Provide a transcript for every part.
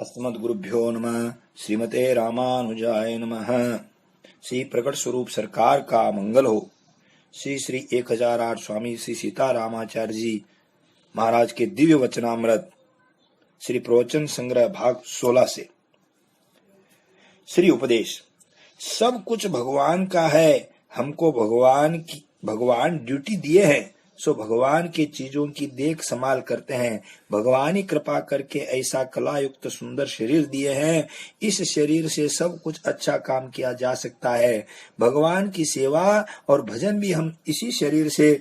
अस्मद्गुरुभ्यो नमः। श्रीमते रामानुजाय नमः। श्री प्रकट स्वरूप सरकार का मंगल हो। श्री श्री 1008 स्वामी श्री सीता रामाचार्य जी महाराज के दिव्य वचनामृत श्री प्रवचन संग्रह भाग 16 से। श्री उपदेश। सब कुछ भगवान का है, हमको भगवान ड्यूटी दिए हैं, सो भगवान के चीजों की देख संभाल करते हैं। भगवान ही कृपा करके ऐसा कला युक्त सुंदर शरीर दिए हैं, इस शरीर से सब कुछ अच्छा काम किया जा सकता है। भगवान की सेवा और भजन भी हम इसी शरीर से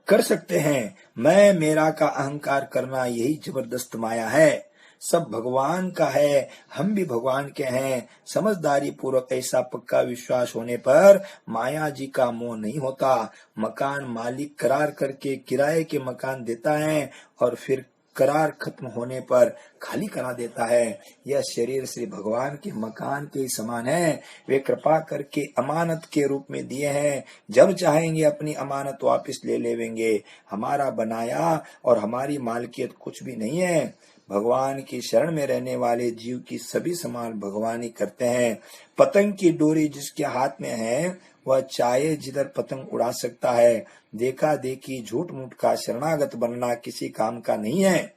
कर सकते हैं। मैं मेरा का अहंकार करना यही जबरदस्त माया है। सब भगवान का है, हम भी भगवान के हैं। समझदारी पूर्वक ऐसा पक्का विश्वास होने पर माया जी का मोह नहीं होता। मकान मालिक करार करके किराए के मकान देता है और फिर करार खत्म होने पर खाली करा देता है। यह शरीर श्री भगवान के मकान के समान है। वे कृपा करके अमानत के रूप में दिए हैं। जब चाहेंगे अपनी अमानत वापस ले लेंगे। हमारा बनाया और हमारी मालकियत कुछ भी नहीं है। भगवान की शरण में रहने वाले जीव की सभी संभाल भगवान ही करते हैं। पतंग की डोरी जिसके हाथ में है, वह चाहे जिधर पतंग उड़ा सकता है। देखा देखी झूठ मूठ का शरणागत बनना किसी काम का नहीं है।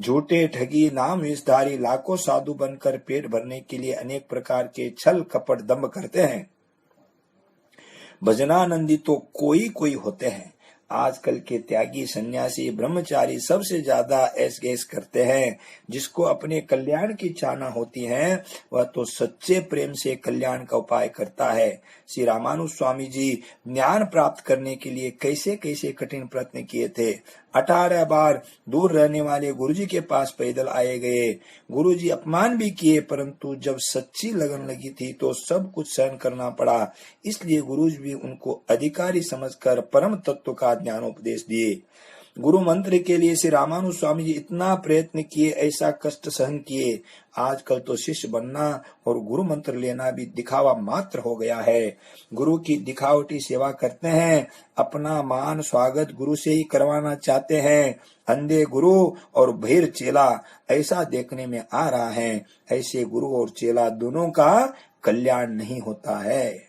झूठे ठगी नाम विषधारी लाखों साधु बनकर पेट भरने के लिए अनेक प्रकार के छल कपट दंभ करते हैं। भजनानंदी तो कोई कोई होते हैं। आजकल के त्यागी सन्यासी ब्रह्मचारी सबसे ज्यादा ऐस गैस करते हैं। जिसको अपने कल्याण की चाहना होती है, वह तो सच्चे प्रेम से कल्याण का उपाय करता है। श्री रामानुज स्वामी जी ज्ञान प्राप्त करने के लिए कैसे कैसे कठिन प्रयत्न किए थे। 18 बार दूर रहने वाले गुरुजी के पास पैदल आए गए। गुरुजी अपमान भी किए, परंतु जब सच्ची लगन लगी थी तो सब कुछ सहन करना पड़ा। इसलिए गुरुजी भी उनको अधिकारी समझकर परम तत्व का ज्ञानोपदेश दिए। गुरु मंत्र के लिए श्री रामानुज स्वामी जी इतना प्रयत्न किए, ऐसा कष्ट सहन किए। आजकल तो शिष्य बनना और गुरु मंत्र लेना भी दिखावा मात्र हो गया है। गुरु की दिखावटी सेवा करते हैं। अपना मान स्वागत गुरु से ही करवाना चाहते हैं। अंधे गुरु और बहिर चेला ऐसा देखने में आ रहा है। ऐसे गुरु और चेला दोनों का कल्याण नहीं होता है।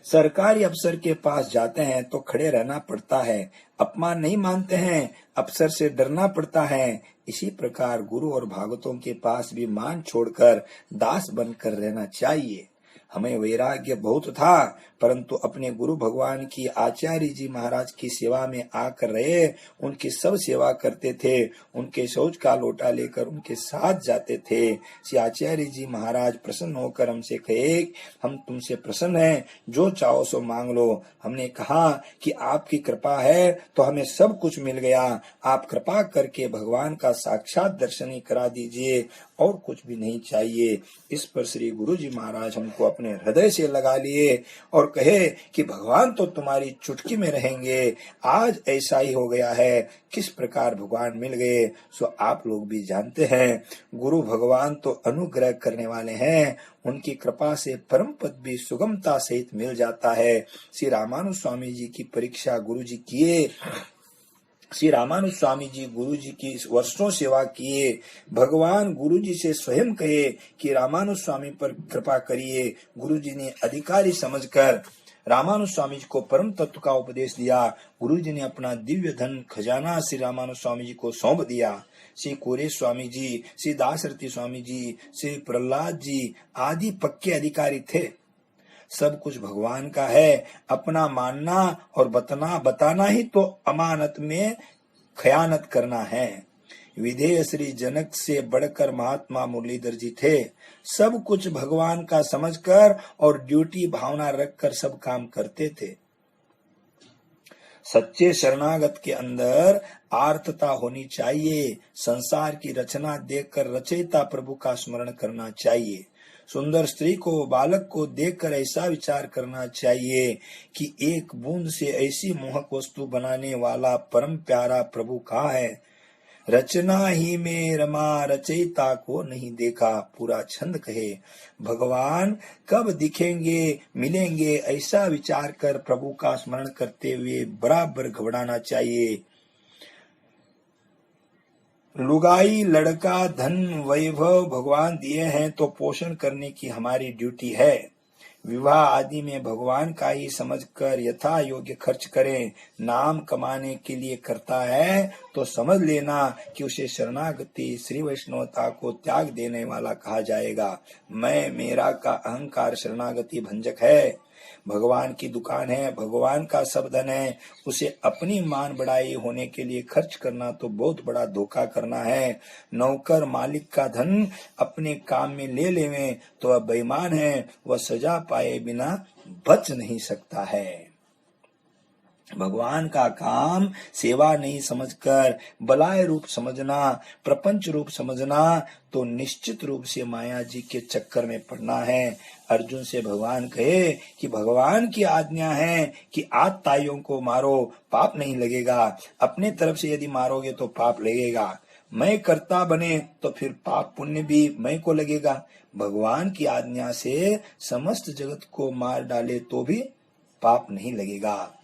सरकारी अफसर के पास जाते हैं तो खड़े रहना पड़ता है। अपमान नहीं मानते हैं, अफसर से डरना पड़ता है। इसी प्रकार गुरु और भागवतों के पास भी मान छोड़कर दास बनकर रहना चाहिए। हमें वैराग्य बहुत था, परंतु अपने गुरु भगवान की आचार्य जी महाराज की सेवा में आकर रहे। उनकी सब सेवा करते थे। उनके शौच का लोटा लेकर उनके साथ जाते थे। श्री आचार्य जी महाराज प्रसन्न होकर हमसे कहे, हम तुमसे प्रसन्न हैं, जो चाहो सो मांग लो। हमने कहा कि आपकी कृपा है तो हमें सब कुछ मिल गया। आप कृपा करके भगवान का साक्षात दर्शन ही करा दीजिए, और कुछ भी नहीं चाहिए। इस पर श्री गुरु जी महाराज हमको अपने हृदय से लगा लिए और कहे कि भगवान तो तुम्हारी चुटकी में रहेंगे। आज ऐसा ही हो गया है। किस प्रकार भगवान मिल गए सो आप लोग भी जानते हैं। गुरु भगवान तो अनुग्रह करने वाले हैं। उनकी कृपा से परम पद भी सुगमता सहित मिल जाता है। श्री रामानुज स्वामी जी की परीक्षा गुरु जी किए। श्री रामानुज स्वामी जी गुरु जी की वर्षों सेवा किए। भगवान गुरु जी से स्वयं कहे कि रामानुज स्वामी पर कृपा करिए। गुरु जी ने अधिकारी समझकर रामानुज स्वामी जी को परम तत्व का उपदेश दिया। गुरु जी ने अपना दिव्य धन खजाना श्री रामानुज स्वामी जी को सौंप दिया। श्री कोरे स्वामी जी, श्री दासरथी स्वामी जी, श्री प्रहलाद जी आदि पक्के अधिकारी थे। सब कुछ भगवान का है। अपना मानना और बताना ही तो अमानत में खयानत करना है। विधेय श्री जनक से बढ़कर महात्मा मुरलीधर जी थे। सब कुछ भगवान का समझकर और ड्यूटी भावना रखकर सब काम करते थे। सच्चे शरणागत के अंदर आर्तता होनी चाहिए। संसार की रचना देखकर रचयिता प्रभु का स्मरण करना चाहिए। सुंदर स्त्री को, बालक को देखकर ऐसा विचार करना चाहिए कि एक बूंद से ऐसी मोहक वस्तु बनाने वाला परम प्यारा प्रभु कहाँ है। रचना ही में रमा रचयिता को नहीं देखा। पूरा छंद कहे, भगवान कब दिखेंगे मिलेंगे, ऐसा विचार कर प्रभु का स्मरण करते हुए बराबर घबराना चाहिए। लुगाई, लड़का, धन, वैभव भगवान दिए हैं तो पोषण करने की हमारी ड्यूटी है। विवाह आदि में भगवान का ही समझकर यथा योग्य खर्च करें। नाम कमाने के लिए करता है तो समझ लेना कि उसे शरणागति श्री वैष्णवता को त्याग देने वाला कहा जाएगा। मैं मेरा का अहंकार शरणागति भंजक है। भगवान की दुकान है, भगवान का सब धन है, उसे अपनी मान बढ़ाई होने के लिए खर्च करना तो बहुत बड़ा धोखा करना है। नौकर मालिक का धन अपने काम में ले लेवे तो वह बेईमान है, वह सजा पाए बिना बच नहीं सकता है। भगवान का काम सेवा नहीं समझकर बलाय रूप समझना, प्रपंच रूप समझना तो निश्चित रूप से माया जी के चक्कर में पड़ना है। अर्जुन से भगवान कहे कि भगवान की आज्ञा है कि आतताइयों को मारो, पाप नहीं लगेगा। अपने तरफ से यदि मारोगे तो पाप लगेगा। मैं कर्ता बने तो फिर पाप पुण्य भी मैं को लगेगा। भगवान की आज्ञा से समस्त जगत को मार डाले तो भी पाप नहीं लगेगा।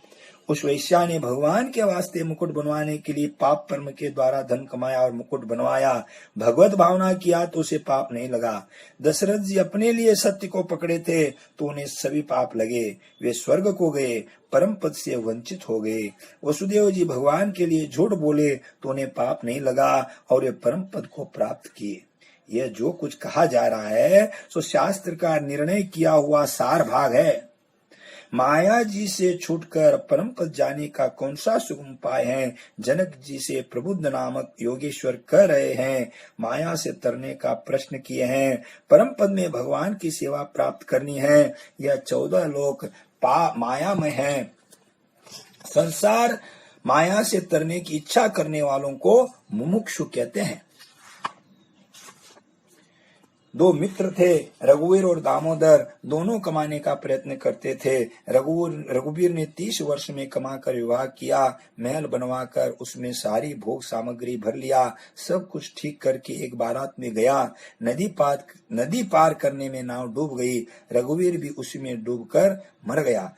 उस वैश्या ने भगवान के वास्ते मुकुट बनवाने के लिए पाप कर्म के द्वारा धन कमाया और मुकुट बनवाया। भगवत भावना किया तो उसे पाप नहीं लगा। दशरथ जी अपने लिए सत्य को पकड़े थे तो उन्हें सभी पाप लगे। वे स्वर्ग को गए, परम पद से वंचित हो गए। वसुदेव जी भगवान के लिए झूठ बोले तो उन्हें पाप नहीं लगा और वे परम पद को प्राप्त किए। यह जो कुछ कहा जा रहा है सो शास्त्र का निर्णय किया हुआ सार भाग है। माया जी से छूटकर परम पद जाने का कौन सा सुगम उपाय है? जनक जी से प्रबुद्ध नामक योगेश्वर कह रहे हैं। माया से तरने का प्रश्न किए हैं। परम पद में भगवान की सेवा प्राप्त करनी है। यह 14 लोक माया में है। संसार माया से तरने की इच्छा करने वालों को मुमुक्षु कहते हैं। दो मित्र थे, रघुवीर और दामोदर। दोनों कमाने का प्रयत्न करते थे। रघुवीर ने 30 वर्ष में कमाकर विवाह किया, महल बनवाकर उसमें सारी भोग सामग्री भर लिया। सब कुछ ठीक करके एक बारात में गया। नदी पार करने में नाव डूब गई। रघुवीर भी उसी में डूबकर मर गया।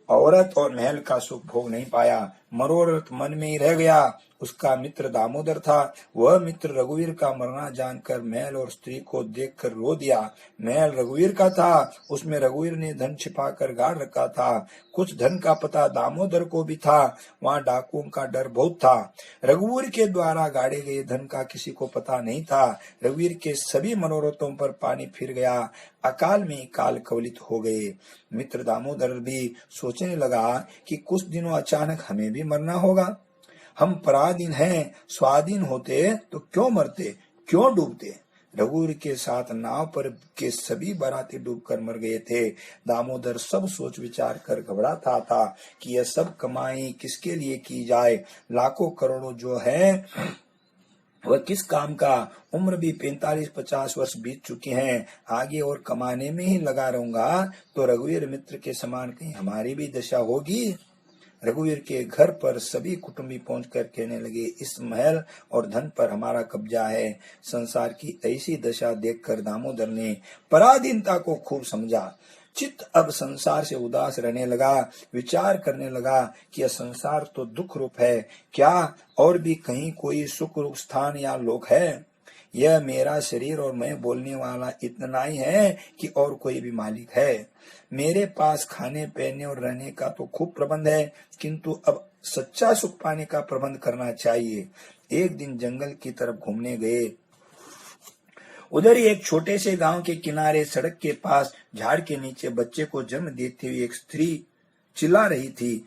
औरत और महल का सुख भोग नहीं पाया। मनोरथ मन में ही रह गया। उसका मित्र दामोदर था। वह मित्र रघुवीर का मरना जानकर महल और स्त्री को देखकर रो दिया। महल रघुवीर का था, उसमें रघुवीर ने धन छिपा कर गाड़ रखा था। कुछ धन का पता दामोदर को भी था। वहाँ डाकुओं का डर बहुत था। रघुवीर के द्वारा गाड़े गए धन का किसी को पता नहीं था। रघुवीर के सभी मनोरथों पर पानी फिर गया। अकाल में काल कवलित हो गए। मित्र दामोदर भी सोचने लगा कि कुछ दिनों अचानक हमें भी मरना होगा। हम पराधीन हैं, स्वाधीन होते तो क्यों मरते, क्यों डूबते। रघुवीर के साथ नाव पर के सभी बाराती डूबकर मर गए थे। दामोदर सब सोच विचार कर घबराता था कि यह सब कमाई किसके लिए की जाए। लाखों करोड़ों जो है वह किस काम का। उम्र भी 45-50 वर्ष बीत चुके हैं। आगे और कमाने में ही लगा रहूंगा तो रघुवीर मित्र के समान कहीं हमारी भी दशा होगी। रघुवीर के घर पर सभी कुटुंबी पहुंचकर कहने लगे, इस महल और धन पर हमारा कब्जा है। संसार की ऐसी दशा देखकर दामोदर ने पराधीनता को खूब समझा। चित्त अब संसार से उदास रहने लगा। विचार करने लगा कि यह संसार तो दुख रूप है, क्या और भी कहीं कोई सुख रूप स्थान या लोक है? यह मेरा शरीर और मैं बोलने वाला इतना ही है कि और कोई भी मालिक है? मेरे पास खाने पहनने और रहने का तो खूब प्रबंध है, किंतु अब सच्चा सुख पाने का प्रबंध करना चाहिए। एक दिन जंगल की तरफ घूमने गए। उधर ही एक छोटे से गांव के किनारे सड़क के पास झाड़ के नीचे बच्चे को जन्म देती हुई एक स्त्री चिल्ला रही थी,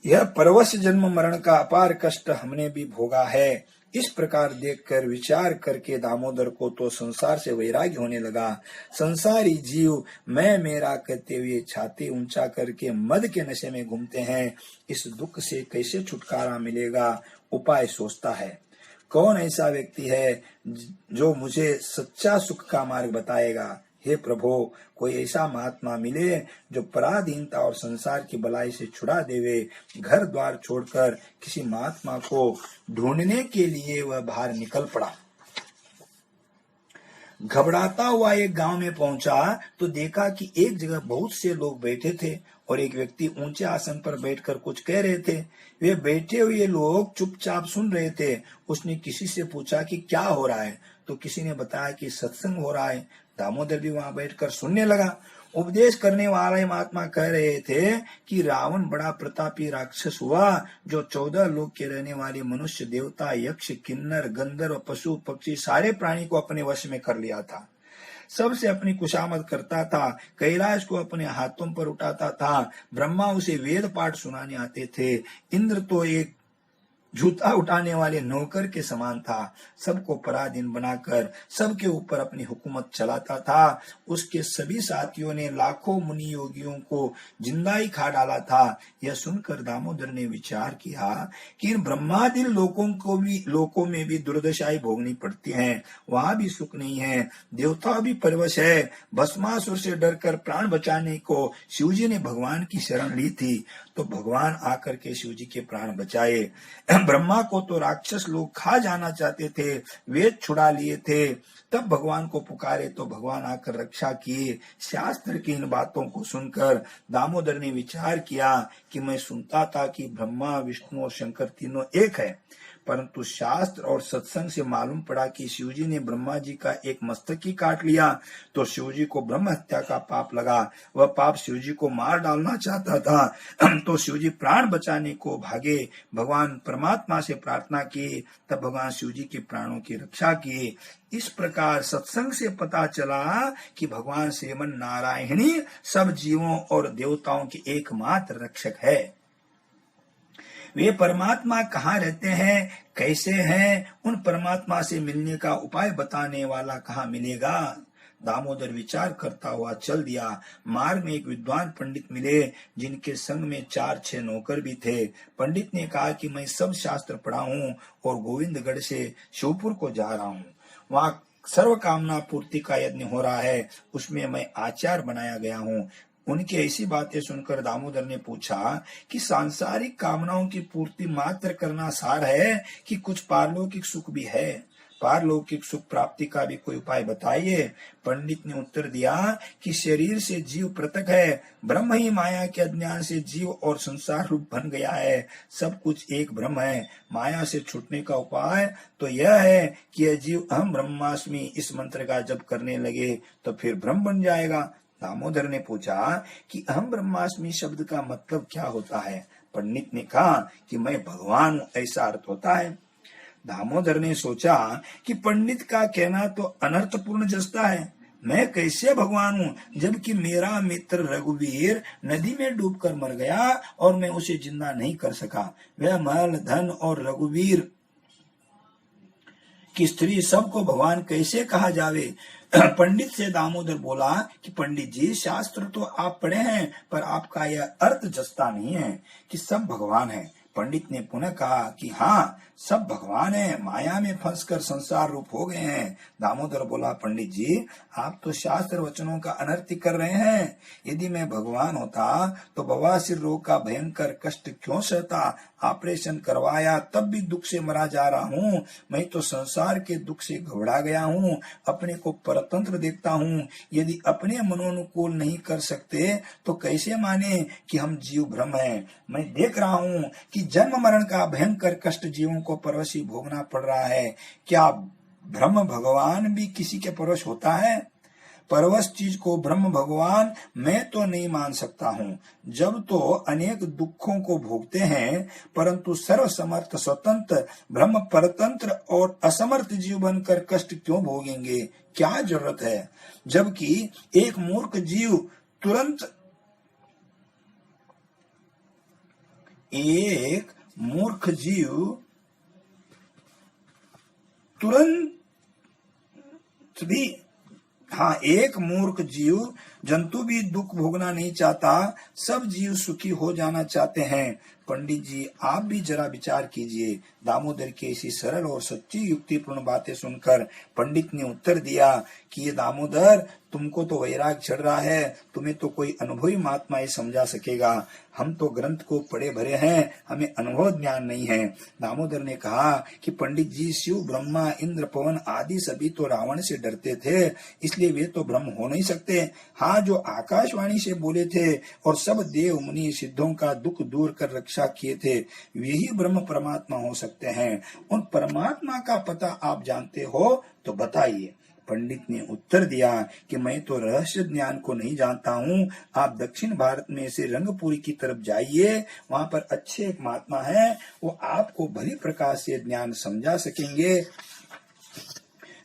यह परवश जन्म मरण का अपार कष्ट हमने भी भोगा है। इस प्रकार देखकर विचार करके दामोदर को तो संसार से वैराग्य होने लगा। संसारी जीव मैं मेरा कहते हुए छाती ऊंचा करके मद के नशे में घूमते हैं। इस दुख से कैसे छुटकारा मिलेगा, उपाय सोचता है। कौन ऐसा व्यक्ति है जो मुझे सच्चा सुख का मार्ग बताएगा? हे प्रभु, कोई ऐसा महात्मा मिले जो पराधीनता और संसार की बलाई से छुड़ा देवे। घर द्वार छोड़कर किसी महात्मा को ढूंढने के लिए वह बाहर निकल पड़ा। घबराता हुआ एक गांव में पहुंचा तो देखा कि एक जगह बहुत से लोग बैठे थे और एक व्यक्ति ऊंचे आसन पर बैठकर कुछ कह रहे थे। वे बैठे हुए लोग चुपचाप सुन रहे थे। उसने किसी से पूछा कि क्या हो रहा है, तो किसी ने बताया कि सत्संग हो रहा है। दामोदर भी वहां बैठकर सुनने लगा। उपदेश करने वाले महात्मा कह रहे थे कि रावण बड़ा प्रतापी राक्षस हुआ जो 14 लोक के रहने वाले मनुष्य, देवता, यक्ष, किन्नर, गंधर्व, पशु, पक्षी सारे प्राणी को अपने वश में कर लिया था। सबसे अपनी कुशामद करता था, कैलाश को अपने हाथों पर उठाता था। ब्रह्मा उसे वेद पाठ सुनाने आते थे। इंद्र तो एक जूता उठाने वाले नौकर के समान था। सबको पराधीन बनाकर सबके ऊपर अपनी हुकूमत चलाता था। उसके सभी साथियों ने लाखों मुनि योगियों को जिंदा ही खा डाला था। यह सुनकर दामोदर ने विचार किया कि इन ब्रह्मादि लोकों में भी दुर्दशाएं भोगनी पड़ती हैं। वहां भी सुख नहीं है। देवता भी परवश है। भस्मासुर से डरकर प्राण बचाने को शिवजी ने भगवान की शरण ली थी, तो भगवान आकर के शिवजी के प्राण बचाए। ब्रह्मा को तो राक्षस लोग खा जाना चाहते थे, वेद छुड़ा लिए थे। तब भगवान को पुकारे तो भगवान आकर रक्षा किए। शास्त्र की इन बातों को सुनकर दामोदर ने विचार किया कि मैं सुनता था कि ब्रह्मा, विष्णु और शंकर तीनों एक है, परंतु शास्त्र और सत्संग से मालूम पड़ा कि शिवजी ने ब्रह्मा जी का एक मस्तक ही काट लिया, तो शिवजी को ब्रह्म हत्या का पाप लगा। वह पाप शिवजी को मार डालना चाहता था। तो शिवजी प्राण बचाने को भागे, भगवान परमात्मा से प्रार्थना की, तब भगवान शिवजी के प्राणों की रक्षा की। इस प्रकार सत्संग से पता चला कि भगवान श्रीमन नारायण ही सब जीवों और देवताओं की एकमात्र रक्षक है। वे परमात्मा कहाँ रहते हैं, कैसे हैं, उन परमात्मा से मिलने का उपाय बताने वाला कहाँ मिलेगा। दामोदर विचार करता हुआ चल दिया। मार्ग में एक विद्वान पंडित मिले, जिनके संग में 4-6 नौकर भी थे। पंडित ने कहा कि मैं सब शास्त्र पढ़ा हूँ और गोविंदगढ़ से शिवपुर को जा रहा हूँ। वहाँ सर्व कामना पूर्ति का यज्ञ हो रहा है, उसमें मैं आचार्य बनाया गया हूँ। उनकी ऐसी बातें सुनकर दामोदर ने पूछा कि सांसारिक कामनाओं की पूर्ति मात्र करना सार है कि कुछ पारलौकिक सुख भी है। पारलौकिक सुख प्राप्ति का भी कोई उपाय बताइए। पंडित ने उत्तर दिया कि शरीर से जीव पृथक है, ब्रह्म ही माया के अज्ञान से जीव और संसार रूप बन गया है। सब कुछ एक ब्रह्म है। माया से छूटने का उपाय तो यह है कि यह जीव अहम ब्रह्मास्मि इस मंत्र का जप करने लगे तो फिर ब्रह्म बन जाएगा। दामोदर ने पूछा कि अहम ब्रह्मास्मि शब्द का मतलब क्या होता है। पंडित ने कहा कि मैं भगवान हूँ, ऐसा अर्थ होता है। दामोदर ने सोचा कि पंडित का कहना तो अनर्थपूर्ण जसता है। मैं कैसे भगवान हूँ, जबकि मेरा मित्र रघुवीर नदी में डूबकर मर गया और मैं उसे जिंदा नहीं कर सका। वह महल, धन और रघुवीर की स्त्री सबको भगवान कैसे कहा जावे। पंडित से दामोदर बोला कि पंडित जी, शास्त्र तो आप पढ़े हैं, पर आपका यह अर्थ जसता नहीं है कि सब भगवान है। पंडित ने पुनः कहा कि हाँ, सब भगवान है, माया में फंसकर संसार रूप हो गए हैं। दामोदर बोला, पंडित जी, आप तो शास्त्र वचनों का अनर्थ कर रहे हैं। यदि मैं भगवान होता तो बवासीर रोग का भयंकर कष्ट क्यों सहता। ऑपरेशन करवाया तब भी दुख से मरा जा रहा हूँ। मैं तो संसार के दुख से घबरा गया हूँ, अपने को परतंत्र देखता हूँ। यदि अपने मनोनुकूल नहीं कर सकते तो कैसे माने कि हम जीव ब्रह्म हैं। मैं देख रहा हूँ कि जन्म मरण का भयंकर कष्ट जीवों को परवशी भोगना पड़ रहा है। क्या ब्रह्म भगवान भी किसी के परवश होता है। परवश चीज को ब्रह्म भगवान मैं तो नहीं मान सकता हूँ। जब तो अनेक दुखों को भोगते हैं, परंतु सर्वसमर्थ स्वतंत्र ब्रह्म परतंत्र और असमर्थ जीव बनकर कष्ट क्यों भोगेंगे, क्या जरूरत है। जबकि एक मूर्ख जीव एक मूर्ख जीव जंतु भी दुख भोगना नहीं चाहता। सब जीव सुखी हो जाना चाहते हैं। पंडित जी, आप भी जरा विचार कीजिए। दामोदर की ऐसी सरल और सच्ची युक्तिपूर्ण बातें सुनकर पंडित ने उत्तर दिया कि ये दामोदर, तुमको तो वैराग चढ़ रहा है, तुम्हें तो कोई अनुभवी महात्मा ही समझा सकेगा। हम तो ग्रंथ को पढ़े भरे हैं, हमें अनुभव ज्ञान नहीं है। दामोदर ने कहा कि पंडित जी, शिव, ब्रह्मा, इंद्र, पवन आदि सभी तो रावण से डरते थे, इसलिए वे तो ब्रह्म हो नहीं सकते। हाँ, वहाँ जो आकाशवाणी से बोले थे और सब देव मुनि सिद्धों का दुख दूर कर रक्षा किए थे, यही ब्रह्म परमात्मा हो सकते हैं। उन परमात्मा का पता आप जानते हो तो बताइए। पंडित ने उत्तर दिया कि मैं तो रहस्य ज्ञान को नहीं जानता हूँ। आप दक्षिण भारत में से रंगपुरी की तरफ जाइए, वहाँ पर अच्छे एक महात्मा है, वो आपको भली प्रकार से ज्ञान समझा सकेंगे।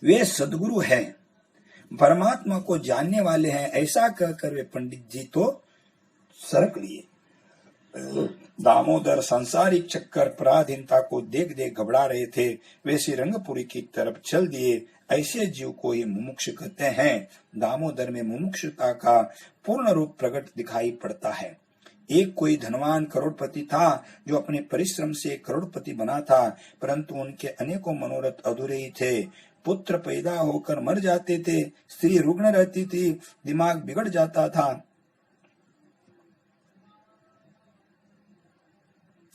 वे सदगुरु हैं, परमात्मा को जानने वाले हैं। ऐसा कहकर वे पंडित जी तो सरक लिए। दामोदर सांसारिक चक्कर पराधीनता को देख देख घबरा रहे थे। वे श्रीरंगपुरी की तरफ चल दिए। ऐसे जीव को ही मुमुक्ष कहते हैं। दामोदर में मुमुक्षुता का पूर्ण रूप प्रकट दिखाई पड़ता है। एक कोई धनवान करोड़पति था जो अपने परिश्रम से करोड़पति बना था, परंतु उनके अनेकों मनोरथ अधूरे ही थे। पुत्र पैदा होकर मर जाते थे, स्त्री रुग्ण रहती थी, दिमाग बिगड़ जाता था।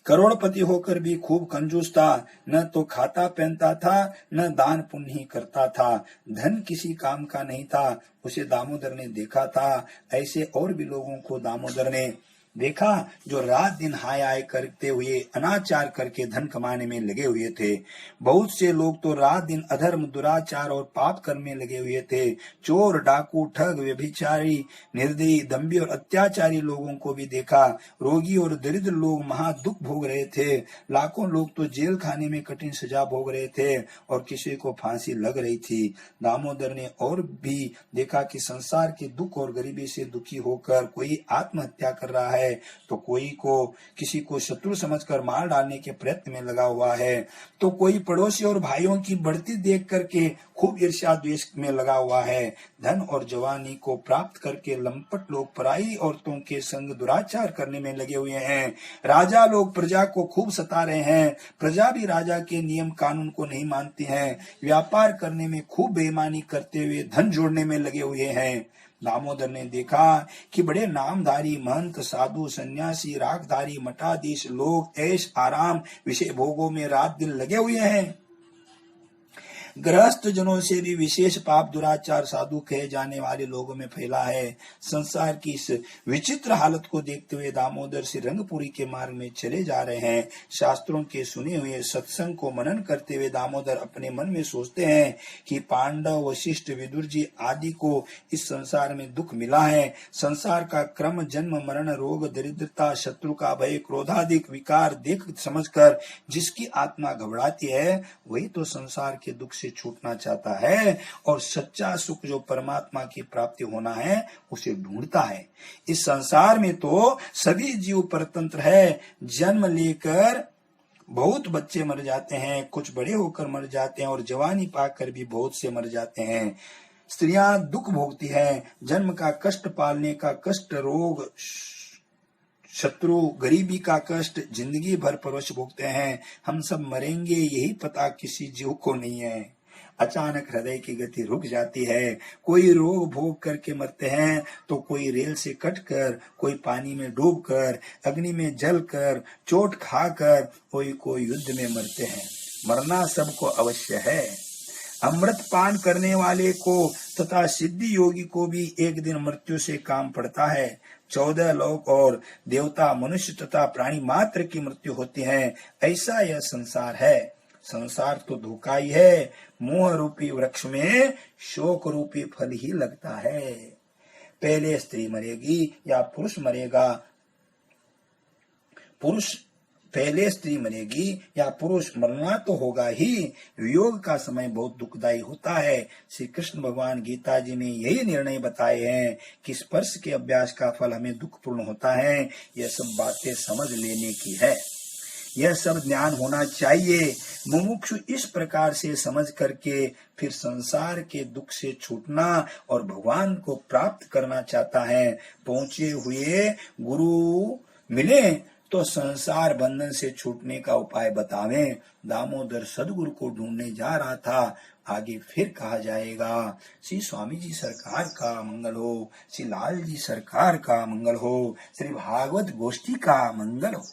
करोड़पति होकर भी खूब कंजूस था, न तो खाता पहनता था, न दान पुण्य ही करता था। धन किसी काम का नहीं था। उसे दामोदर ने देखा था। ऐसे और भी लोगों को दामोदर ने देखा जो रात दिन हाय हाय करते हुए अनाचार करके धन कमाने में लगे हुए थे। बहुत से लोग तो रात दिन अधर्म, दुराचार और पाप करने लगे हुए थे। चोर, डाकू, ठग, व्यभिचारी, निर्दयी, दंभी और अत्याचारी लोगों को भी देखा। रोगी और दरिद्र लोग महा दुख भोग रहे थे। लाखों लोग तो जेल खाने में कठिन सजा भोग रहे थे और किसी को फांसी लग रही थी। दामोदर ने और भी देखा कि संसार के दुख और गरीबी से दुखी होकर कोई आत्महत्या कर रहा है, तो कोई को किसी को शत्रु समझकर मार डालने के प्रयत्न में लगा हुआ है, तो कोई पड़ोसी और भाइयों की बढ़ती देख करके खूब ईर्ष्या द्वेष में लगा हुआ है। धन और जवानी को प्राप्त करके लंपट लोग पराई औरतों के संग दुराचार करने में लगे हुए हैं। राजा लोग प्रजा को खूब सता रहे हैं। प्रजा भी राजा के नियम कानून को नहीं मानती है। व्यापार करने में खूब बेईमानी करते हुए धन जोड़ने में लगे हुए हैं। दामोदर ने देखा कि बड़े नामधारी महंत, साधु, सन्यासी, रागधारी, मठाधीश लोग ऐश आराम विषय भोगों में रात दिन लगे हुए हैं। गृहस्थ जनों से भी विशेष पाप दुराचार साधु कहे जाने वाले लोगों में फैला है। संसार की इस विचित्र हालत को देखते हुए दामोदर श्री रंगपुरी के मार्ग में चले जा रहे हैं। शास्त्रों के सुने हुए सत्संग को मनन करते हुए दामोदर अपने मन में सोचते हैं कि पांडव, वशिष्ठ, विदुर जी आदि को इस संसार में दुख मिला है। संसार का क्रम, जन्म, मरण, रोग, दरिद्रता, शत्रु का भय, क्रोधादिक विकार देख समझकर जिसकी आत्मा घबराती है, वही तो संसार के दुख से छूटना चाहता है और सच्चा सुख जो परमात्मा की प्राप्ति होना है उसे ढूंढता है। इस संसार में तो सभी जीव परतंत्र है। जन्म लेकर बहुत बच्चे मर जाते हैं, कुछ बड़े होकर मर जाते हैं और जवानी पाकर भी बहुत से मर जाते हैं। स्त्रियां दुख भोगती हैं, जन्म का कष्ट, पालने का कष्ट, रोग, शत्रु, गरीबी का कष्ट, जिंदगी भर परवश भोगते हैं। हम सब मरेंगे यही पता किसी जीव को नहीं है। अचानक हृदय की गति रुक जाती है। कोई रोग भोग करके मरते हैं, तो कोई रेल से कटकर, कोई पानी में डूबकर, अग्नि में जलकर, चोट खाकर, कोई युद्ध में मरते हैं। मरना सबको अवश्य है। अमृत पान करने वाले को तथा सिद्धि योगी को भी एक दिन मृत्यु से काम पड़ता है। 14 लोक और देवता, मनुष्य तथा प्राणी मात्र की मृत्यु होती है। ऐसा यह संसार है। संसार तो धोखा ही है। मोह रूपी वृक्ष में शोक रूपी फल ही लगता है। पहले स्त्री मरेगी या पुरुष मरेगा, पहले स्त्री मरेगी या पुरुष, मरना तो होगा ही। वियोग का समय बहुत दुखदायी होता है। श्री कृष्ण भगवान गीता जी में यही निर्णय बताए हैं कि स्पर्श के अभ्यास का फल हमें दुखपूर्ण होता है। यह सब बातें समझ लेने की है, यह सब ज्ञान होना चाहिए। मुमुक्षु इस प्रकार से समझ करके फिर संसार के दुख से छूटना और भगवान को प्राप्त करना चाहता है। पहुंचे हुए गुरु मिले तो संसार बंधन से छूटने का उपाय बतावें। दामोदर सदगुरु को ढूंढने जा रहा था। आगे फिर कहा जाएगा। श्री स्वामी जी सरकार का मंगल हो, श्री लाल जी सरकार का मंगल हो, श्री भागवत गोष्ठी का मंगल हो।